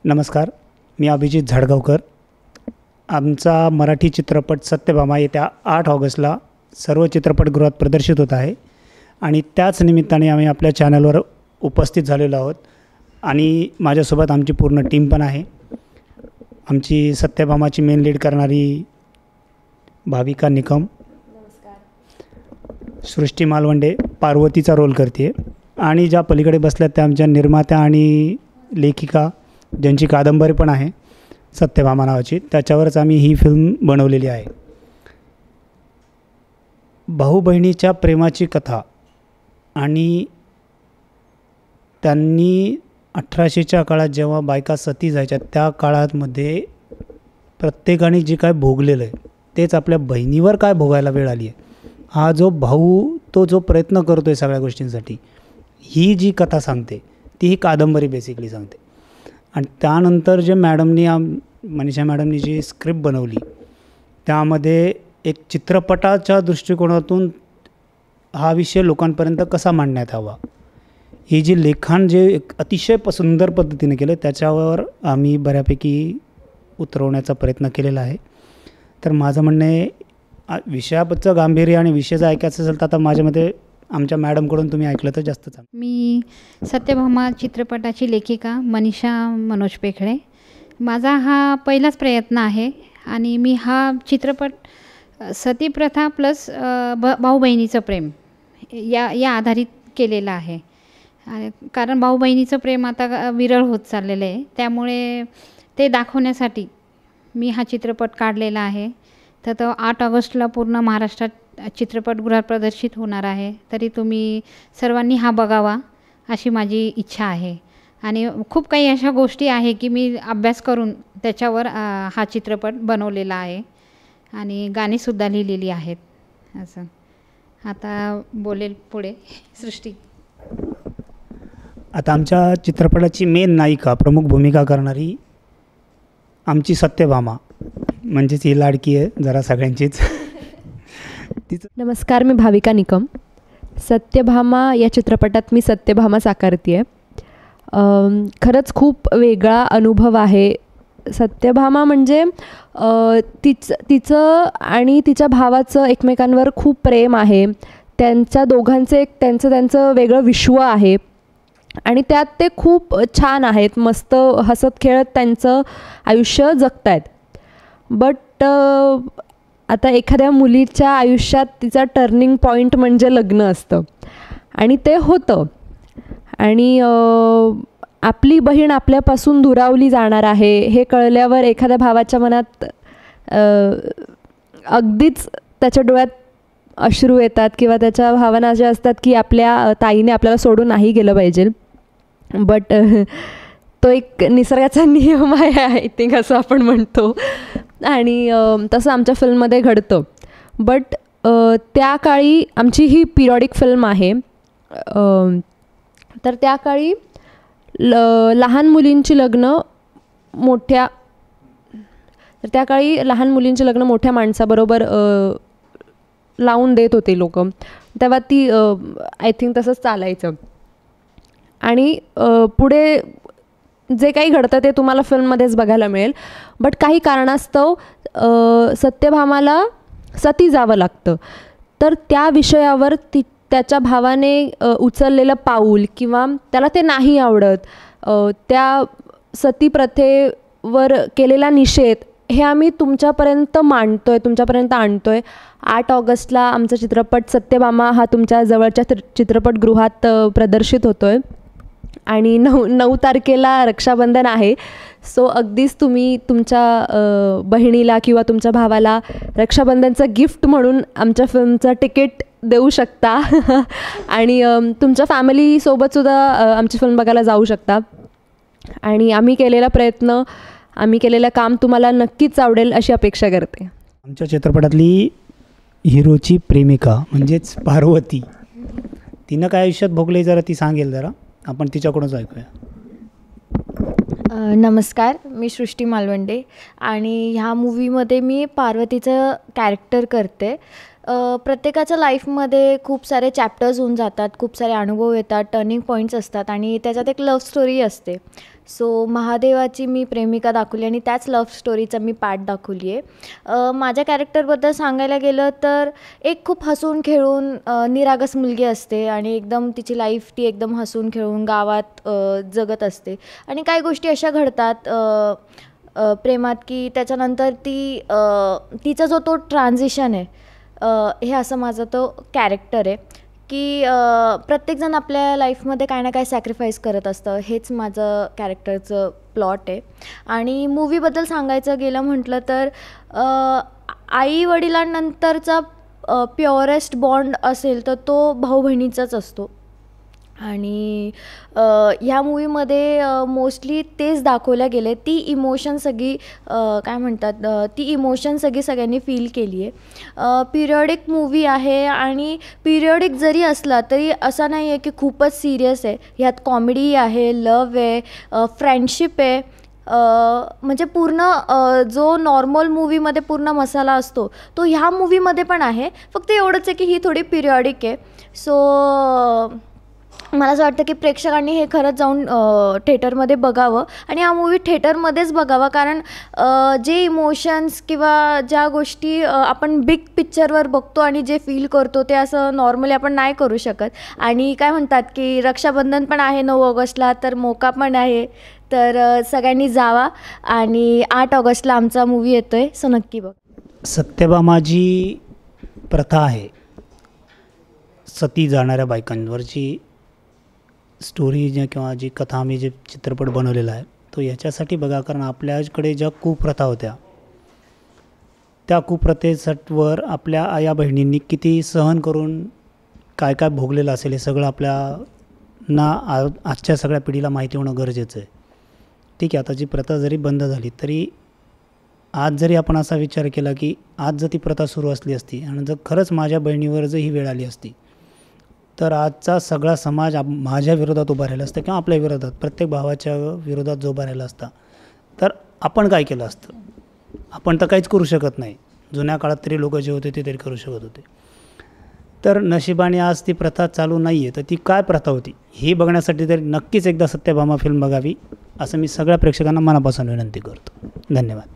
नमस्कार, मी अभिजित झाडगावकर. आमचा मराठी चित्रपट सत्यभामा येत्या 8 ऑगस्टला सर्व चित्रपटगृहात प्रदर्शित होत आहे आणि त्याच निमित्ताने आम्ही आपल्या चॅनलवर उपस्थित झालेलो आहोत आणि माझ्यासोबत आमची पूर्ण टीम पण आहे. आमची सत्यभामाची मेन लीड करणारी भाविका निकम, सृष्टी मालवंडे पार्वतीचा रोल करते आणि ज्या पलीकडे बसल्यात त्या आमच्या निर्मात्या आणि लेखिका, ज्यांची कादंबरी पण आहे सत्यभामा नावाची. त्याच्यावरच आम्ही ही फिल्म बनवलेली आहे. भाऊ बहिणीच्या प्रेमाची कथा आणि त्यांनी 1800च्या काळात जेव्हा बायका सती जायच्या त्या काळामध्ये प्रत्येकाने जे काय भोगलेलं आहे तेच आपल्या बहिणीवर काय भोगायला वेळ आली आहे. हा जो भाऊ तो जो प्रयत्न करतो आहे सगळ्या गोष्टींसाठी, ही जी कथा सांगते ती ही कादंबरी बेसिकली सांगते. आणि त्यानंतर जे मनीषा मॅडमनी जी स्क्रिप्ट बनवली त्यामध्ये एक चित्रपटाच्या दृष्टिकोनातून हा विषय लोकांपर्यंत कसा मांडण्यात हवा, ही जी लेखन जे एक अतिशय सुंदर पद्धतीने केलं त्याच्यावर आम्ही बऱ्यापैकी उतरवण्याचा प्रयत्न केलेला आहे. तर माझं म्हणणं आहे, विषयाचं गांभीर्य आणि विषय जर ऐकायचं असेल तर आता माझ्यामध्ये आमच्या मॅडमकडून तुम्ही ऐकलं तर जास्त चांगलं. मी सत्यभामा चित्रपटाची लेखिका मनीषा मनोज पेखळे. माझा हा पहिलाच प्रयत्न आहे आणि मी हा चित्रपट सतीप्रथा प्लस भाऊ बहिणीचं प्रेम या आधारित केलेला आहे. कारण भाऊ बहिणीचं प्रेम आता विरळ होत चाललेलं आहे, त्यामुळे ते दाखवण्यासाठी मी हा चित्रपट काढलेला आहे. तर तो 8 ऑगस्टला पूर्ण महाराष्ट्रात चित्रपटगृहात प्रदर्शित होणार आहे. तरी तुम्ही सर्वांनी हा बघावा अशी माझी इच्छा आहे. आणि खूप काही अशा गोष्टी आहे की मी अभ्यास करून त्याच्यावर हा चित्रपट बनवलेला आहे आणि गाणीसुद्धा लिहिलेली आहेत. असं आता बोलेल पुढे सृष्टी. आता आमच्या चित्रपटाची मेन नायिका, प्रमुख भूमिका करणारी आमची सत्यभामा, म्हणजेच ही लाडकी आहे जरा सगळ्यांचीच. नमस्कार, मी भाविका निकम. सत्यभामा या चित्रपटात मी सत्यभामा साकारते आहे. खरंच खूप वेगळा अनुभव आहे. सत्यभामा म्हणजे तिचं आणि तिच्या भावाचं एकमेकांवर खूप प्रेम आहे. त्यांच्या दोघांचे त्यांचं वेगळं विश्व आहे आणि त्यात ते खूप छान आहेत, मस्त हसत खेळत त्यांचं आयुष्य जगतायत. बट आता एखाद्या मुलीच्या आयुष्यात तिचा टर्निंग पॉईंट म्हणजे लग्न असतं आणि ते होतं. आणि आपली बहीण आपल्यापासून दुरावली जाणार आहे हे कळल्यावर एखाद्या भावाच्या मनात अगदीच त्याच्या डोळ्यात अश्रू येतात किंवा त्याच्या भावना अशा असतात की आपल्या ताईने आपल्याला सोडून नाही गेलं पाहिजे. बट तो एक निसर्गाचा नियम आहे आय थिंक, असं आपण म्हणतो. आणि तसं आमच्या फिल्ममध्ये घडतं. बट त्या काळी आमची ही पिरियडिक फिल्म आहे, तर त्या काळी लहान मुलींची लग्न मोठ्या माणसाबरोबर लावून देत होते लोक. तेव्हा ती आय थिंक तसंच चालायचं. आणि पुढे जे काही घडतं ते तुम्हाला फिल्ममध्येच बघायला मिळेल. बट काही कारणास्तव सत्यभामाला सती जावं लागतं. तर त्या विषयावर त्याच्या भावाने उचललेलं पाऊल किंवा त्याला ते नाही आवडत, त्या सती प्रथेवर केलेला निषेध हे आम्ही तुमच्यापर्यंत आणतो आहे. 8 ऑगस्टला आमचा चित्रपट सत्यभामा हा तुमच्या जवळच्या चित्रपटगृहात प्रदर्शित होतो आहे आणि 9 तारखेला रक्षाबंधन आहे. सो अगदीच तुम्ही तुमच्या बहिणीला किंवा तुमच्या भावाला रक्षाबंधनचं गिफ्ट म्हणून आमच्या फिल्मचं तिकीट देऊ शकता आणि तुमच्या फॅमिलीसोबतसुद्धा आमची फिल्म बघायला जाऊ शकता. आणि आम्ही केलेलं काम तुम्हाला नक्कीच आवडेल अशी अपेक्षा करते. आमच्या चित्रपटातली हिरोची प्रेमिका म्हणजेच पार्वती, तिनं काय आयुष्यात भोगले जरा ती सांगेल, जरा आपण तिच्याकडूनच ऐकूया. नमस्कार, मी सृष्टी मालवंडे आणि ह्या मूवीमध्ये मी पार्वतीचं कॅरेक्टर करते. प्रत्येकाच्या लाईफमध्ये खूप सारे चॅप्टर्स होऊन जातात, खूप सारे अनुभव येतात, टर्निंग पॉईंट्स असतात आणि त्याच्यात एक लव्ह स्टोरी असते. सो महादेवाची मी प्रेमिका दाखवली आणि त्याच लव्ह स्टोरीचा मी पार्ट दाखवली आहे. माझ्या कॅरेक्टरबद्दल सांगायला गेलं तर एक खूप हसून खेळून निरागस मुलगी असते आणि एकदम तिची लाईफ ती एकदम हसून खेळून गावात जगत असते आणि काही गोष्टी अशा घडतात प्रेमात की त्याच्यानंतर तिचा जो तो ट्रान्झिशन आहे हे असं माझं तो कॅरेक्टर आहे की प्रत्येकजण आपल्या लाईफमध्ये काय ना काय सॅक्रिफाईस करत असतं. हेच माझं कॅरेक्टरचं प्लॉट आहे. आणि मूवीबद्दल सांगायचं गेलं म्हटलं तर आई वडिलांनंतरचा प्युअरेस्ट बॉन्ड असेल तर तो भाऊ बहिणीचाच असतो. आणि ह्या मूवीमध्ये मोस्टली तेच दाखवल्या गेले. ती इमोशन सगळी काय म्हणतात ती इमोशन सगळ्यांनी फील केली आहे. पिरियडिक मूवी आहे आणि पिरियडिक जरी असला तरी असं नाही आहे की खूपच सिरियस आहे. ह्यात कॉमेडी आहे, लव आहे, फ्रेंडशिप आहे. म्हणजे पूर्ण जो नॉर्मल मूवीमध्ये पूर्ण मसाला असतो तो ह्या मूवीमध्ये पण आहे. फक्त एवढंच आहे की ही थोडी पिरियडिक आहे. सो मला असं वाटतं की प्रेक्षकांनी हे खरंच जाऊन थिएटरमध्ये बघावं आणि हा मूवी थिएटरमध्येच बघावा. कारण जे इमोशन्स किंवा ज्या गोष्टी आपण बिग पिक्चरवर बघतो आणि जे फील करतो ते असं नॉर्मली आपण नाही करू शकत. आणि काय म्हणतात की रक्षाबंधन पण आहे 9 ऑगस्टला, तर मोका पण आहे. तर सगळ्यांनी जावा आणि 8 ऑगस्टला आमचा मूवी येतो आहे, सो नक्की बघ. सत्यभामा जी प्रथा आहे, सती जाणाऱ्या बायकांवर जी स्टोरी जी किंवा जी कथा आम्ही जे चित्रपट बनवलेला आहे तो याच्यासाठी बघा. कारण आपल्याकडे ज्या कुप्रथा होत्या त्या कुप्रथेवर आपल्या आया बहिणींनी किती सहन करून काय काय भोगलेलं असेल हे सगळं आपल्याला आजच्या सगळ्या पिढीला माहिती होणं गरजेचं आहे. ठीक आहे, आता जी प्रथा जरी बंद झाली तरी आज जरी आपण असा विचार केला की आज जर ती प्रथा सुरू असली असती आणि जर खरंच माझ्या बहिणीवर जर ही वेळ आली असती तर आजचा सगळा समाज माझ्या विरोधात उभा राहिला असता किंवा आपल्या विरोधात, प्रत्येक भावाच्या विरोधात जो उभा राहिला असता तर आपण काय केलं असतं? आपण तर काहीच करू शकत नाही. जुन्या काळात तरी लोक जे होते ते तरी करू शकत होते. तर नशिबाने आज ती प्रथा चालू नाही आहे. तर ती काय प्रथा होती ही बघण्यासाठी तरी नक्कीच एकदा सत्यभामा फिल्म बघावी असं मी सगळ्या प्रेक्षकांना मनापासून विनंती करतो. धन्यवाद.